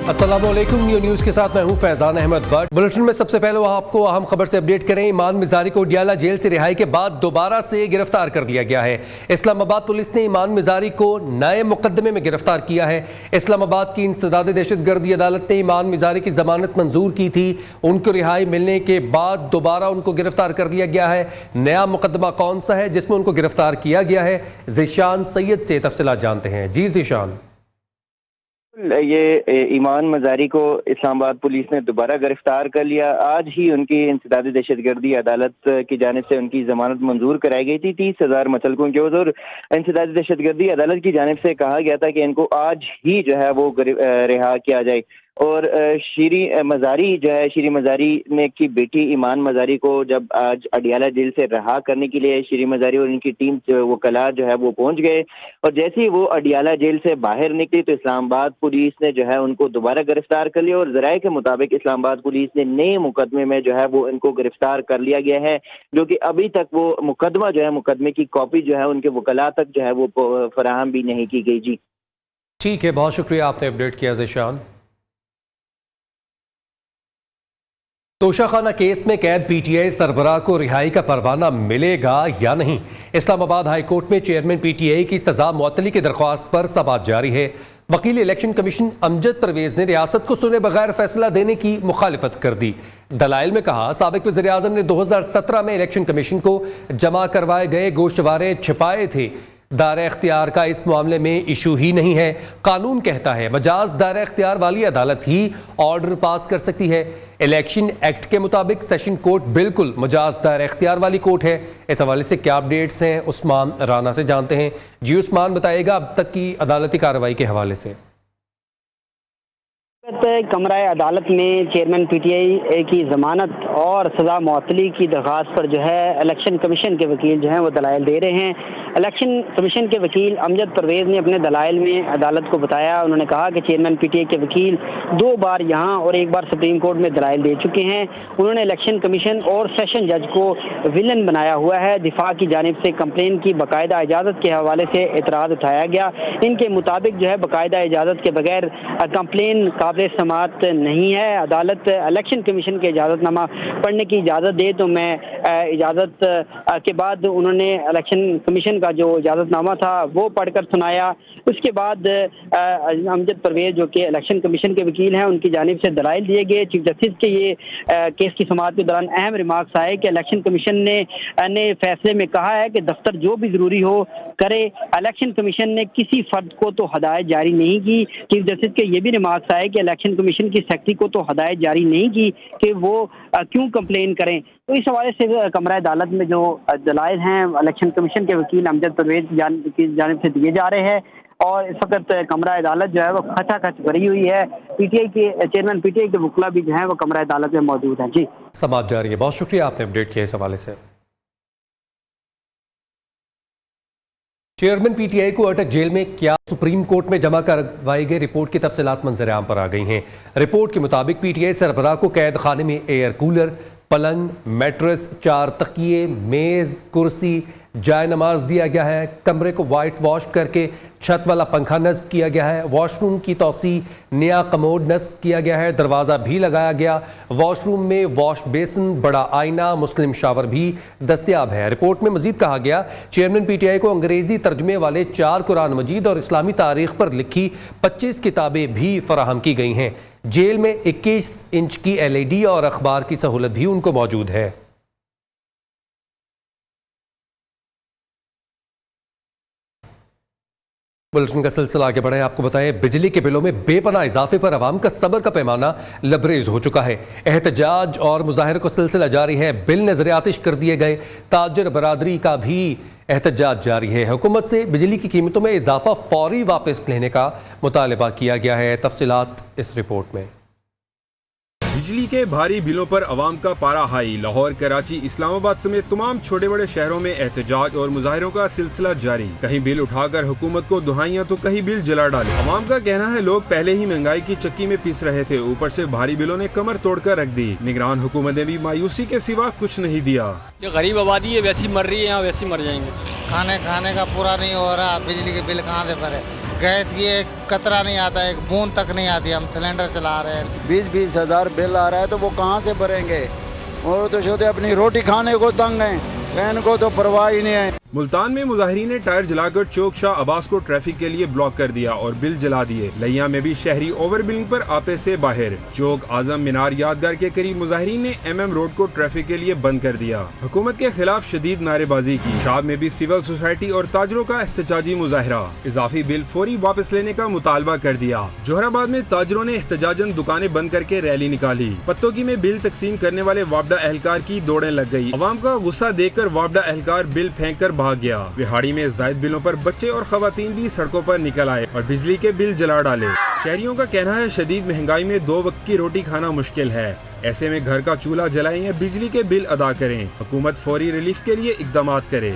अस्सलामुअलैकुम, new news के साथ मैं हूं फैजान अहमद भट्ट। बुलेटिन में सबसे पहले आपको अहम खबर से अपडेट करें। ईमान मिजारी को अडियाला जेल से रिहाई के बाद दोबारा से गिरफ्तार कर लिया गया है। इस्लामाबाद पुलिस ने ईमान मिजारी को नए मुकदमे में गिरफ्तार किया है। इस्लामाबाद की इंसदाद दहशतगर्दी अदालत ने ईमान मिजारी की जमानत मंजूर की थी। उनको रिहाई मिलने के बाद दोबारा उनको गिरफ्तार कर लिया गया है। नया मुकदमा कौन सा है जिसमें उनको गिरफ्तार किया गया है, ज़ीशान सैयद से तफसीलात जानते हैं। जी ज़ीशान। ये ईमान मजारी को इस्लामाबाद पुलिस ने दोबारा गिरफ्तार कर लिया। आज ही उनकी इंसदाद दहशतगर्दी अदालत की जानिब से उनकी जमानत मंजूर कराई गई थी 30,000 मुतलकों के और इंसदाद दहशतगर्दी अदालत की जानिब से कहा गया था कि इनको आज ही जो है वो रिहा किया जाए। और शीरी मजारी जो है, शीरी मजारी ने की बेटी ईमान मजारी को जब आज अडियाला जेल से रहा करने के लिए शीरी मजारी और इनकी टीम वकला जो है वो पहुंच गए। और जैसे ही वो अडियाला जेल से बाहर निकली तो इस्लामाबाद पुलिस ने जो है उनको दोबारा गिरफ्तार कर लिया। और ज़राए के मुताबिक इस्लामाबाद पुलिस ने नए मुकदमे में जो है वो इनको गिरफ्तार कर लिया गया है, जो कि अभी तक वो मुकदमा जो है, मुकदमे की कॉपी जो है उनके वकला तक जो है वो फराहम भी नहीं की गई। जी ठीक है, बहुत शुक्रिया, आपने अपडेट किया ज़ीशान। तोशाखाना केस में कैद पीटीआई सरबराह को रिहाई का परवाना मिलेगा या नहीं। इस्लामाबाद हाई कोर्ट में चेयरमैन पीटीआई की सजा मुअत्तली की दरख्वास्त पर समाअत जारी है। वकील इलेक्शन कमीशन अमजद परवेज ने रियासत को सुने बगैर फैसला देने की मुखालिफत कर दी। दलाइल में कहा, साबिक वज़ीर आज़म ने 2017 में इलेक्शन कमीशन को जमा करवाए गए गोश्तवारे छिपाए थे। दायरा इख्तियार का इस मामले में इशू ही नहीं है। कानून कहता है मजाज दायरा इख्तियार वाली अदालत ही ऑर्डर पास कर सकती है। इलेक्शन एक्ट के मुताबिक सेशन कोर्ट बिल्कुल मजाज दायरा इख्तियार वाली कोर्ट है। इस हवाले से क्या अपडेट्स हैं, उस्मान राना से जानते हैं। जी उस्मान, बताइएगा अब तक की अदालती कार्रवाई के हवाले से। कमरा अदालत में चेयरमैन पीटीआई की जमानत और सजा मुअत्तली की दरख्वास्त पर जो है इलेक्शन कमीशन के वकील जो हैं वो दलाइल दे रहे हैं। इलेक्शन कमीशन के वकील अमजद परवेज ने अपने दलाइल में अदालत को बताया, उन्होंने कहा कि चेयरमैन पीटीआई के वकील 2 बार यहाँ और 1 बार सुप्रीम कोर्ट में दलाइल दे चुके हैं। उन्होंने इलेक्शन कमीशन और सेशन जज को विलन बनाया हुआ है। दिफा की जानिब से कंप्लेन की बाकायदा इजाज़त के हवाले से एतराज़ उठाया गया। इनके मुताबिक जो है बाकायदा इजाज़त के बगैर कंप्लेन काबिल समात नहीं है। अदालत इलेक्शन कमीशन के इजाज़तनामा पढ़ने की इजाज़त दे तो मैं इजाज़त के बाद उन्होंने इलेक्शन कमीशन का जो इजाज़तनामा था वो पढ़कर सुनाया। उसके बाद अमजद परवेज जो कि इलेक्शन कमीशन के वकील हैं उनकी जानिब से दलाइल दिए गए। चीफ जस्टिस के ये केस की समाअत के दौरान अहम रिमार्क्स आए कि इलेक्शन कमीशन ने फैसले में कहा है कि दफ्तर जो भी ज़रूरी हो करे। इलेक्शन कमीशन ने किसी फर्द को तो हदायत जारी नहीं की। चीफ जस्टिस के ये भी रिमार्क्स आए कि इलेक्शन कमीशन की सेक्रेटरी को तो हदायत जारी नहीं की कि वो क्यों कंप्लेन करें। तो इस हवाले से कमरा अदालत में जो दलाइल हैं इलेक्शन कमीशन के वकील अमजद परवेज की जानिब से दिए जा रहे हैं। और इस वक्त कमरा अदालत जो है वो खचाखच भरी हुई है। पीटीआई के चेयरमैन पीटीआई के वकला भी जो है वो कमरा अदालत में मौजूद हैं। जी समाअत जारी है, बहुत शुक्रिया, आपने अपडेट किया इस हवाले से। चेयरमैन पीटीआई को अटक जेल में क्या सुप्रीम कोर्ट में जमा करवाई गई रिपोर्ट की तफसीलात मंजर आम पर आ गई हैं। रिपोर्ट के मुताबिक पीटीआई सरबराह को कैद खाने में एयर कूलर, पलंग, मैट्रेस, 4 तकिए, मेज़, कुर्सी, जाय नमाज दिया गया है। कमरे को वाइट वॉश करके छत वाला पंखा नस्ब किया गया है। वॉशरूम की तोसी, नया कमोड नस्ब किया गया है। दरवाज़ा भी लगाया गया। वॉशरूम में वॉश बेसिन, बड़ा आईना, मुस्लिम शावर भी दस्तयाब है। रिपोर्ट में मजीद कहा गया, चेयरमैन पीटीआई को अंग्रेज़ी तर्जुमे वाले 4 कुरान मजीद और इस्लामी तारीख पर लिखी 25 किताबें भी फराहम की गई हैं। जेल में 21 इंच की LED और अखबार की सहूलत भी उनको मौजूद है। बुलेटिन का सिलसिला आगे बढ़े, आपको बताएं बिजली के बिलों में बेपनाह इजाफे पर अवाम का सब्र का पैमाना लबरेज हो चुका है। एहतजाज और मुजाहरे का सिलसिला जारी है। बिल नजर आतिश कर दिए गए। ताजर बरादरी का भी एहतजाज जारी है। हुकूमत से बिजली की कीमतों में इजाफा फौरी वापस लेने का मुतालबा किया गया है। तफसीलात इस रिपोर्ट में। बिजली के भारी बिलों पर अवाम का पारा हाई। लाहौर, कराची, इस्लामाबाद समेत तमाम छोटे बड़े शहरों में एहतजाज और मुजाहरों का सिलसिला जारी। कहीं बिल उठाकर हुकूमत को दुहाइयां तो कहीं बिल जला डाले। अवाम का कहना है लोग पहले ही महंगाई की चक्की में पिस रहे थे, ऊपर से भारी बिलों ने कमर तोड़कर रख दी। निगरान हुकूमत ने भी मायूसी के सिवा कुछ नहीं दिया। ये गरीब आबादी है, वैसी मर रही है, यहाँ वैसी मर जाएंगे। खाने खाने का पूरा नहीं हो रहा, बिजली के बिल कहाँ से भरे। गैस की एक कतरा नहीं आता, एक बूंद तक नहीं आती, हम सिलेंडर चला रहे हैं। 20-20 हज़ार बिल आ रहा है तो वो कहाँ से भरेंगे। और तो छोटे अपनी रोटी खाने को तंग हैं, इनको तो परवाह ही नहीं है। मुल्तान में मुजाहिरीन ने टायर जलाकर चौक शाह अब्बास को ट्रैफिक के लिए ब्लॉक कर दिया और बिल जला दिए। लिया में भी शहरी ओवर बिलिंग पर आपे से बाहर। चौक आजम मीनार यादगार के करीब मुजाहिरीन ने MM रोड को ट्रैफिक के लिए बंद कर दिया। हुकूमत के खिलाफ शदीद नारेबाजी की। शाब में भी सिविल सोसाइटी और ताजरों का एहतजाजी मुजाहरा। इजाफी बिल फौरी वापस लेने का मुतालबा कर दिया। जोहराबाद में ताजरों ने एहतजाजन दुकानें बंद करके रैली निकाली। पत्तोकी में बिल तकसीम करने वाले वापडा एहलकार की दौड़ें लग गयी। अवाम का गुस्सा देखकर वापडा एहलकार बिल फेंक कर भाग गया। विहाड़ी में जायद बिलों पर बच्चे और खवातीन भी सड़कों पर निकल आए और बिजली के बिल जला डाले। शहरियों का कहना है शदीद महंगाई में 2 वक्त की रोटी खाना मुश्किल है। ऐसे में घर का चूल्हा जलाएं या बिजली के बिल अदा करें। हुकूमत फौरी रिलीफ के लिए इकदाम करे।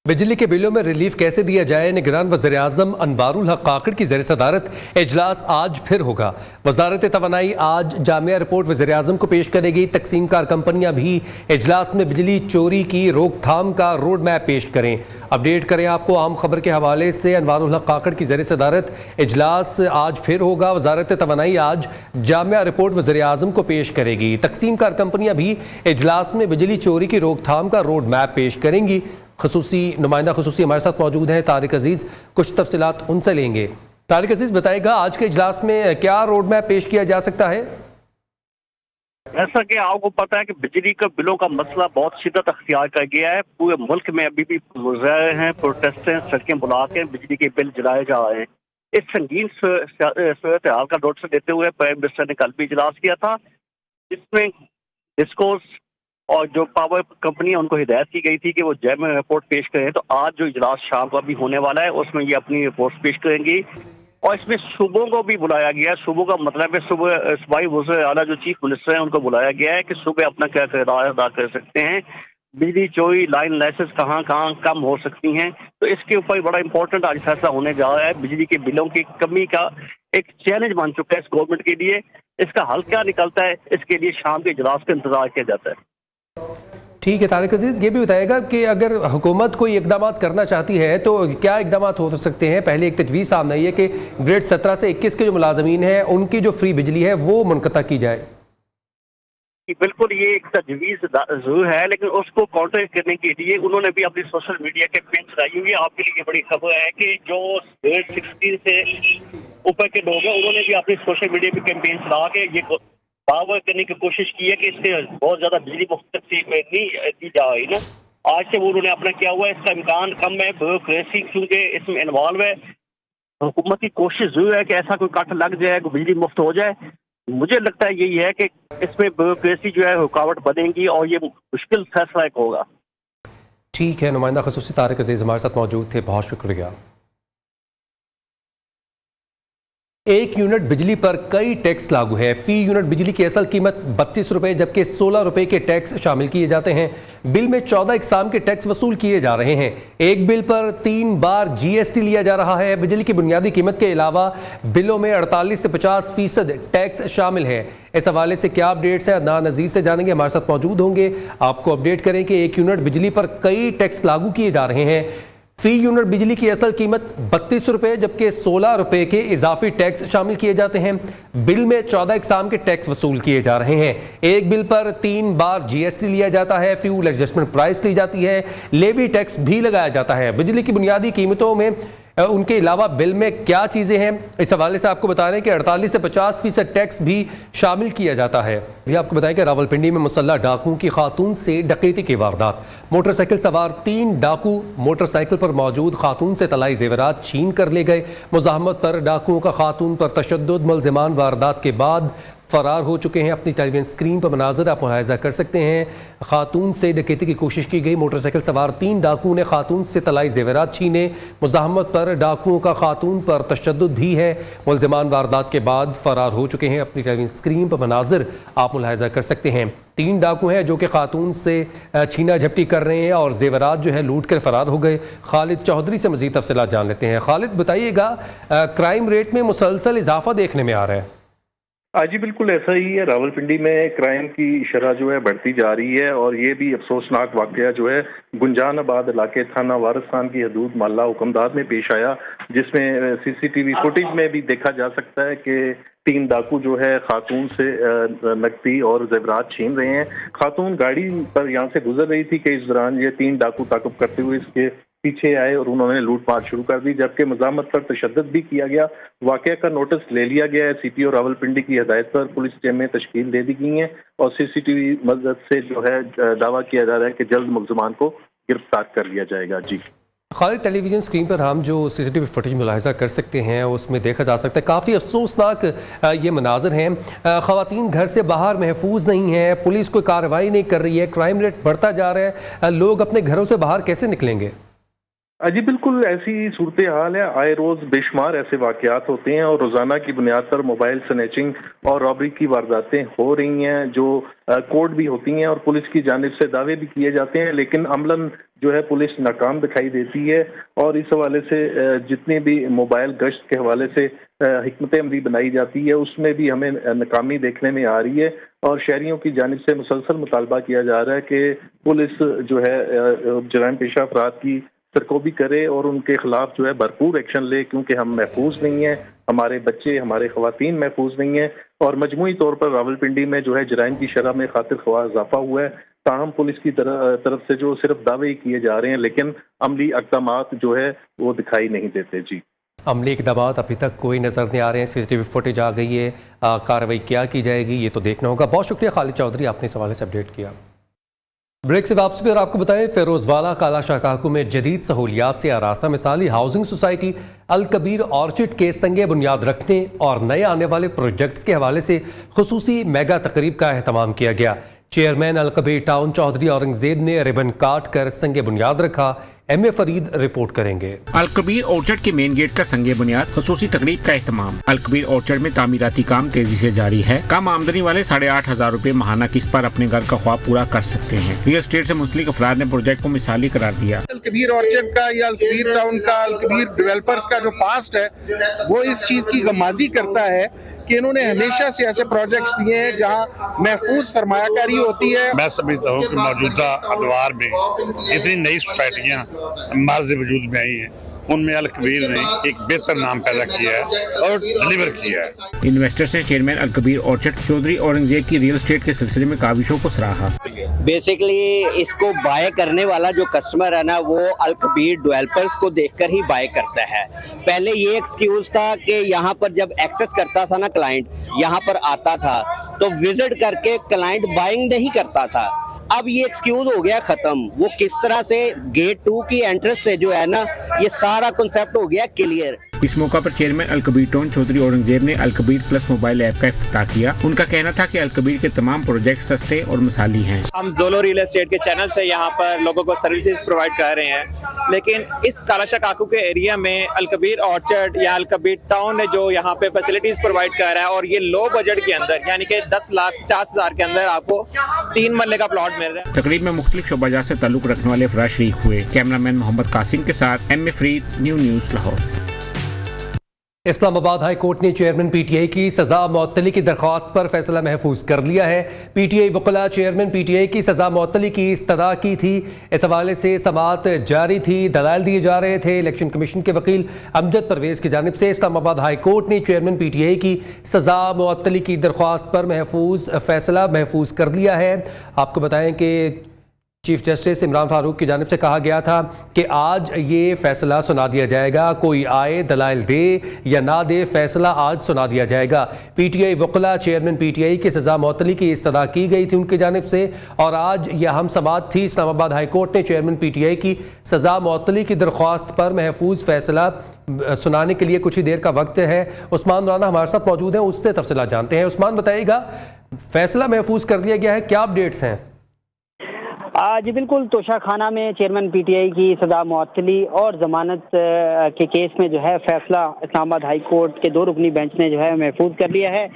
बिजली के बिलों में रिलीफ कैसे दिया जाए, निगरान वज़ीर-ए-आज़म अनवारुल हक काकड़ की ज़ेर सदारत इजलास आज फिर होगा। वज़ारत तवानाई आज जामिया रिपोर्ट वज़ीर-ए-आज़म को पेश करेगी। तकसीम कार कंपनियां भी इजलास में बिजली चोरी की रोकथाम का रोड मैप पेश करें। अपडेट करें आपको आम खबर के हवाले से। अनवारुल हक काकड़ की ज़ेर सदारत इजलास आज फिर होगा। वज़ारत तवानाई आज जामिया रिपोर्ट वज़ीर-ए-आज़म को पेश करेगी। तकसीम कार कंपनियां भी इजलास में बिजली चोरी की रोकथाम का रोड मैप पेश करेंगी। खसूसी नुमाइंदा खसूसी हमारे साथ मौजूद हैं तारिक अजीज़, कुछ तफसीलात उनसे लेंगे। तारिक अजीज़ बताएगा आज के इजलास में क्या रोड मैप पेश किया जा सकता है। ऐसा कि आपको पता है कि बिजली के बिलों का मसला बहुत शिद्दत अख्तियार कर गया है। पूरे मुल्क में अभी भी मुजाहरे हैं, प्रोटेस्ट हैं, सड़कें बुला के बिजली के बिल जलाए जा रहे हैं। इस संगीन सूरत हाल का नोटिस देते हुए प्राइम मिनिस्टर ने कल भी इजलास किया था, जिसमें डिस्कोर्स और जो पावर कंपनी है उनको हिदायत की गई थी कि वो जय में रिपोर्ट पेश करें। तो आज जो इजलास शाम को अभी होने वाला है उसमें ये अपनी रिपोर्ट पेश करेंगी और इसमें सूबों को भी बुलाया गया। सूबों का मतलब है सूबाई वज़ीर आला जो चीफ मिनिस्टर है उनको बुलाया गया है कि सूबे अपना क्या किरदार अदा कर सकते हैं, बिजली चोरी लाइन लाइसेंस कहाँ कहाँ कम हो सकती हैं। तो इसके ऊपर बड़ा इंपॉर्टेंट आज फैसला होने जा रहा है। बिजली के बिलों की कमी का एक चैलेंज बन चुका है इस गवर्नमेंट के लिए। इसका हल क्या निकलता है, इसके लिए शाम के इजलास का इंतजार किया जाता है। ठीक है तारिक अजीज़, ये भी बताएगा कि अगर हुकूमत कोई इकदाम करना चाहती है तो क्या इकदाम हो सकते हैं। पहले एक तजवीज़ सामने आई है कि ग्रेड 17 से 21 के जो मुलाजमीन हैं उनकी जो फ्री बिजली है वो मुनक़ता की जाए। बिल्कुल, ये एक तजवीज़ जरूर है, लेकिन उसको काउंटर करने के लिए उन्होंने भी अपनी सोशल मीडिया कैंपेन चलाई हुई है। आपके लिए बड़ी खबर है कि जो ग्रेड 16 से ऊपर के लोग हैं उन्होंने भी अपनी सोशल मीडिया पे कैंपेन चला के ये पावर करने की कोशिश की है कि इससे बहुत ज्यादा बिजली मुफ्त तकसीम नहीं दी जा रही ना। आज से वो उन्होंने अपना किया हुआ है, इसका इम्कान कम है। ब्यूरोक्रेसी क्योंकि इसमें इन्वॉल्व है, हुकूमत की कोशिश जरूर है कि ऐसा कोई कट लग जाए, बिजली मुफ्त हो जाए। मुझे लगता है यही है कि इसमें ब्यूरोक्रेसी जो है रुकावट बनेगी और ये मुश्किल फैसला एक होगा। ठीक है, नुमाइंदा खसूसी तारिक अजीज़ हमारे साथ मौजूद थे, बहुत शुक्रिया। 1 यूनिट बिजली पर कई टैक्स लागू है। फी यूनिट बिजली की असल कीमत 32 रुपये जबकि 16 रुपये के टैक्स शामिल किए जाते हैं। बिल में 14 इकसाम के टैक्स वसूल किए जा रहे हैं। एक बिल पर 3 बार GST लिया जा रहा है। बिजली की बुनियादी कीमत के अलावा बिलों में 48 से 50% टैक्स शामिल है। इस हवाले से क्या अपडेट्स हैं अदनान अजीज से जानेंगे, हमारे साथ मौजूद होंगे। आपको अपडेट करें कि 1 यूनिट बिजली पर कई टैक्स लागू किए जा रहे हैं। फी यूनिट बिजली की असल कीमत 32 रुपये जबकि 16 रुपये के इजाफी टैक्स शामिल किए जाते हैं। बिल में 14 इकसाम के टैक्स वसूल किए जा रहे हैं। एक बिल पर 3 बार GST लिया जाता है, फ्यूल एडजस्टमेंट प्राइस ली जाती है, लेवी टैक्स भी लगाया जाता है। बिजली की बुनियादी कीमतों में उनके अलावा बिल में क्या चीज़ें हैं, इस हवाले से आपको बता दें कि 48 से 50% टैक्स भी शामिल किया जाता है। भी आपको बताएं कि रावलपिंडी में मुसल्लह डाकुओं की खातून से डकैती की वारदात। मोटरसाइकिल सवार 3 डाकू मोटरसाइकिल पर मौजूद खातून से तलाई जेवरात छीन कर ले गए। मुज़ाहमत पर डाकुओं का खातून पर तशद्दुद, मुल्ज़िमान वारदात के बाद फरार हो चुके हैं। अपनी टेलीविजन स्क्रीन पर मनाज़र आप मुलाहिज़ा कर सकते हैं। खातून से डकैती की कोशिश की गई। मोटरसाइकिल सवार 3 डाकुओं ने खातून से तलाई जेवरात छीने। मुज़ाहमत पर डाकुओं का खातून पर तशद्दुद भी है। मुल्ज़िमान वारदात के बाद फरार हो चुके हैं। अपनी टेलीविजन स्क्रीन पर मनाज़र आप मुलाहिज़ा कर सकते हैं। 3 डाकू हैं जो कि खातून से छीना झपटी कर रहे हैं और जेवरात जो है लूट कर फरार हो गए। खालिद चौधरी से मज़ीद तफसीलात जान लेते हैं। खालिद बताइएगा, क्राइम रेट में मुसलसल इजाफा देखने में आ रहा है। जी बिल्कुल ऐसा ही है। रावलपिंडी में क्राइम की शरह जो है बढ़ती जा रही है और ये भी अफसोसनाक वाकया जो है गुंजानाबाद इलाके थाना वारिस्तान की हदूद मोहल्ला हुक्मदार में पेश आया, जिसमें सीसीटीवी फुटेज में भी देखा जा सकता है कि 3 डाकू जो है खातून से नकदी और जेवरात छीन रहे हैं। खातून गाड़ी पर यहाँ से गुजर रही थी कि इस दौरान ये 3 डाकू ताक़ब करते हुए इसके पीछे आए और उन्होंने लूटपाट शुरू कर दी, जबकि मज़ामत पर तशद्दुद भी किया गया। वाक़या का नोटिस ले लिया गया है। सीपीओ रावलपिंडी की हिदायत पर पुलिस टीमें तश्कील दे दी गई हैं और सीसीटीवी मदद से जो है दावा किया जा रहा है कि जल्द मुलज़मान को गिरफ्तार कर लिया जाएगा। जी खालिद, टेलीविज़न स्क्रीन पर हम जो सीसीटीवी फुटेज मुलाहिजा कर सकते हैं उसमें देखा जा सकता है काफ़ी अफसोसनाक ये मनाजर हैं। ख़वातीन घर से बाहर महफूज नहीं है, पुलिस कोई कार्रवाई नहीं कर रही है, क्राइम रेट बढ़ता जा रहा है, लोग अपने घरों से बाहर कैसे निकलेंगे? जी बिल्कुल ऐसी सूरत हाल है। आए रोज बेशुमार ऐसे वाकयात होते हैं और रोजाना की बुनियाद पर मोबाइल स्नैचिंग और रॉबरी की वारदातें हो रही हैं, जो कोर्ट भी होती हैं और पुलिस की जानिब से दावे भी किए जाते हैं, लेकिन अमलन जो है पुलिस नाकाम दिखाई देती है। और इस हवाले से जितने भी मोबाइल गश्त के हवाले से हिकमत अमली बनाई जाती है उसमें भी हमें नाकामी देखने में आ रही है और शहरियों की जानिब से मुसलसल मुतालबा किया जा रहा है कि पुलिस जो है जराइम पेशा अफराद की सरकोबी करे और उनके खिलाफ जो है भरपूर एक्शन ले, क्योंकि हम महफूज नहीं हैं, हमारे बच्चे हमारे खवातीन महफूज नहीं हैं। और मजमूई तौर पर रावलपिंडी में जो है जराइम की शरह में खातिर ख्वाह इजाफा हुआ है। ताहम पुलिस की तरफ से जो सिर्फ दावे ही किए जा रहे हैं, लेकिन अमली इक़दामात जो है वो दिखाई नहीं देते। जी अमली इक़दामात अभी तक कोई नज़र नहीं आ रहे हैं। सीसीटीवी फुटेज आ गई है, कार्रवाई क्या की जाएगी ये तो देखना होगा। बहुत शुक्रिया खालिद चौधरी, आपने इस हवाले से अपडेट किया। ब्रेक से वापसी पर आपको बताएं, फिरोजवाला काला शाकाकू में जदीद सहूलियात से आरास्ता मिसाली हाउसिंग सोसाइटी अल कबीर ऑर्चिड के संगे बुनियाद रखने और नए आने वाले प्रोजेक्ट्स के हवाले से खुसूसी मेगा तकरीब का एहतमाम किया गया। चेयरमैन अल कबीर टाउन चौधरी औरंगजेब ने रिबन काट कर संगे बुनियाद रखा। एम ए फरीद रिपोर्ट करेंगे। अल कबीर ऑर्चर्ड के मेन गेट का संगे बुनियाद खसूसी तकरीब का एहतमाम। अल कबीर ऑर्चर्ड में तामीराती काम तेजी से जारी है। कम आमदनी वाले 8,500 रुपए महाना किस्त पर अपने घर का ख्वाब पूरा कर सकते हैं। रियल एस्टेट से मुंसलिक अफराद ने प्रोजेक्ट को मिसाली करार दिया। अल कबीर ऑर्चर्ड का या अल कबीर टाउन का, अल कबीर डेवलपर्स का जो पास्ट है वो इस चीज की गमाजी करता है कि इन्होंने हमेशा से ऐसे प्रोजेक्ट्स दिए हैं जहां महफूज सरमायाकारी होती है। मैं समझता हूँ कि मौजूदा अदवार में इतनी नई सोसाइटियाँ माज़ वजूद में आई हैं, उनमें अल कबीर ने एक बेहतर नाम पैदा किया है और डिलीवर किया है। इन्वेस्टर्स ने चेयरमैन अल कबीर ऑर्चर्ड चौधरी औरंगजेब की रियल एस्टेट के सिलसिले में काविशों को सराहा। बेसिकली इसको बाय करने वाला जो कस्टमर है ना, वो अल कबीर डेवलपर्स को देखकर ही बाय करता है। पहले ये एक्सक्यूज था कि यहाँ पर जब एक्सेस करता था ना क्लाइंट, यहाँ पर आता था तो विजिट करके क्लाइंट बाइंग नहीं करता था। अब ये एक्सक्यूज हो गया खत्म। वो किस तरह से गेट 2 की एंट्रेंस से जो है ना, ये सारा कॉन्सेप्ट हो गया क्लियर। इस मौका पर चेयरमैन अल कबीर टाउन चौधरी औरंगजेब ने अल कबीर प्लस मोबाइल ऐप का इफ्तिताह किया। उनका कहना था कि अल कबीर के तमाम प्रोजेक्ट सस्ते और मिसाली हैं। हम जोलो रियल एस्टेट के चैनल से यहाँ पर लोगों को सर्विसेज प्रोवाइड कर रहे हैं, लेकिन इस काला शाकाकू के एरिया में अल कबीर ऑर्चर्ड या अल कबीर टाउन है जो यहाँ पे फैसिलिटीज प्रोवाइड कर रहा है, और ये लो बजट के अंदर यानी कि 10,50,000 के अंदर आपको 3 मरले का प्लॉट मिल रहा है। तकरीब में मुख्तलिफ शोबाजात से ताल्लुक रखने वाले अफराद शरीक हुए। कैमरामैन मोहम्मद कासिम के साथ M A Farid, news Lahore. Islamabad high court ने चेयरमैन पीटीआई की सजा मुअत्तली की दरख्वास्त पर फैसला महफूज कर लिया है। पीटीआई वकला चेयरमैन पीटीआई की सजा मुअत्तली की इस्तदा की थी। इस हवाले से समाअत जारी थी, दलाइल दिए जा रहे थे। इलेक्शन कमीशन के वकील अमजद परवेज की जानिब से इस्लामाबाद हाई कोर्ट ने चेयरमैन पीटीआई की सजा मुअत्तली की दरख्वास्त पर फैसला महफूज कर लिया है। आपको बताएं कि चीफ जस्टिस इमरान फारूक की जानिब से कहा गया था कि आज ये फैसला सुना दिया जाएगा, कोई आए दलाइल दे या ना दे, फैसला आज सुना दिया जाएगा। पीटीआई वकला चेयरमैन पीटीआई की सज़ा मुअत्तली की इस्तदा की गई थी उनकी जानिब से, और आज यह अहम समाअत थी। इस्लामाबाद हाई कोर्ट ने चेयरमैन पीटीआई की सज़ा मुअत्तली की दरख्वास्त पर महफूज फैसला सुनाने के लिए कुछ ही देर का वक्त है। उस्मान राना हमारे साथ मौजूद हैं, उससे तफसीलात जानते हैं। उस्मान, बताइएगा, फैसला महफूज कर दिया गया है, क्या अपडेट्स हैं? जी बिल्कुल, तोशा खाना में चेयरमैन पीटीआई की सदा मुअत्तली और जमानत के केस में जो है फैसला इस्लामाबाद हाई कोर्ट के 2 रुकनी बेंच ने जो है महफूज कर लिया है।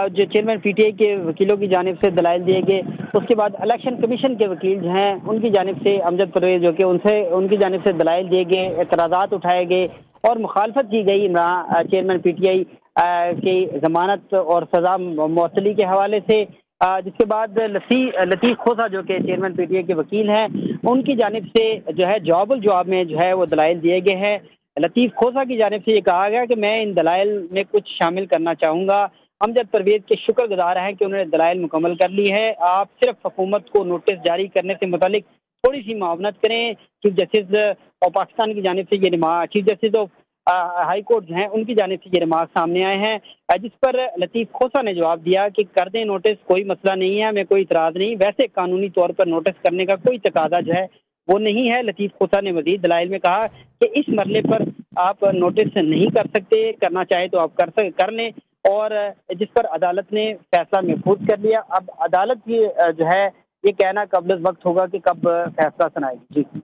जो चेयरमैन पीटीआई के वकीलों की जानिब से दलाइल दिए गए, उसके बाद इलेक्शन कमीशन के वकील जो हैं उनकी जानिब से अमजद परवेज जो कि उनकी जानिब से दलाइल दिए गए, एतराज़ात उठाए गए और मुखालफत की गई चेयरमैन पीटीआई की जमानत और सजा मअतली के हवाले से, जिसके बाद लतीफ़ खोसा जो कि चेयरमैन पीटीआई के वकील हैं, उनकी जानिब से जो है जवाब में जो है वो दलाइल दिए गए हैं। लतीफ़ खोसा की जानिब से ये कहा गया कि मैं इन दलाइल में कुछ शामिल करना चाहूँगा। अमजद परवेज़ के शुक्रगुजार हैं कि उन्होंने दलाइल मुकम्मल कर ली है। आप सिर्फ हुकूमत को नोटिस जारी करने से मुतालिक थोड़ी सी मुआवनत करें। चीफ जस्टिस और पाकिस्तान की जानिब से ये remark, chief justice of high court जो हैं उनकी जानिब से ये रिमार्क सामने आए हैं, जिस पर लतीफ़ खोसा ने जवाब दिया कि कर दें नोटिस, कोई मसला नहीं है, हमें कोई इतराज़ नहीं, वैसे कानूनी तौर पर नोटिस करने का कोई तकाजा जो है वो नहीं है। लतीफ़ खोसा ने मज़ीद दलाइल में कहा कि इस मरले पर आप नोटिस नहीं कर सकते, करना चाहे तो आप कर लें, और जिस पर अदालत ने फैसला महफूज कर लिया। अब अदालत की जो है ये कहना कबल वक्त होगा कि कब फैसला सुनाएगी। जी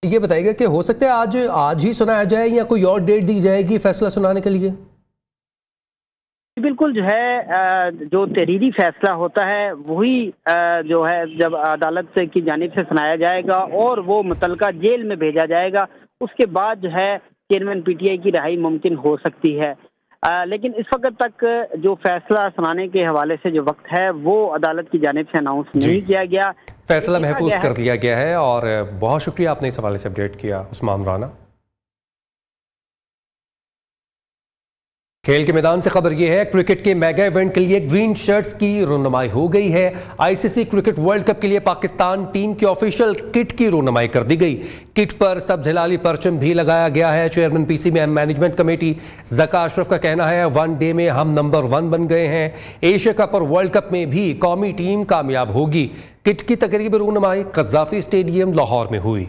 ये बताइएगा कि हो सकता है आज ही सुनाया जाए या कोई और डेट दी जाएगी फैसला सुनाने के लिए? बिल्कुल, जो है जो तहरीरी फैसला होता है वही जो है जब अदालत की जानिब से सुनाया जाएगा और वो मुतलका जेल में भेजा जाएगा, उसके बाद जो है चेयरमैन पीटीआई की रिहाई मुमकिन हो सकती है। लेकिन इस वक्त तक जो फैसला सुनाने के हवाले से जो वक्त है वो अदालत की जानिब से अनाउंस नहीं किया गया, फैसला महफूज कर लिया गया है। और बहुत शुक्रिया आपने इस हवाले से अपडेट किया उस्मान राना। खेल के मैदान से खबर यह है, क्रिकेट के मेगा इवेंट के लिए ग्रीन शर्ट्स की रोनुमाई हो गई है। आईसीसी क्रिकेट वर्ल्ड कप के लिए पाकिस्तान टीम की ऑफिशियल किट की रोनुमाई कर दी गई। किट पर सब्ज हिलाली परचम भी लगाया गया है। Chairman PCB management committee Zaka Ashraf का कहना है, वनडे में हम नंबर 1 बन गए हैं, एशिया कप और वर्ल्ड कप में भी कौमी टीम कामयाब होगी। किट की तकरीब रोनुमाई कज़ाफी स्टेडियम लाहौर में हुई।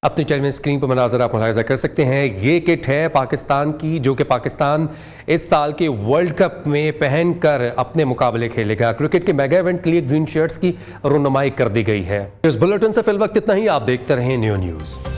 अपनी चैनल में स्क्रीन पर मनाज़र आप मुलाहिज़ा कर सकते हैं। ये किट है पाकिस्तान की, जो कि पाकिस्तान इस साल के वर्ल्ड कप में पहनकर अपने मुकाबले खेलेगा। क्रिकेट के मेगा इवेंट के लिए ग्रीन शर्ट्स की रोनुमाई कर दी गई है। इस बुलेटिन से फिल वक्त इतना ही। आप देखते रहें न्यू न्यूज़।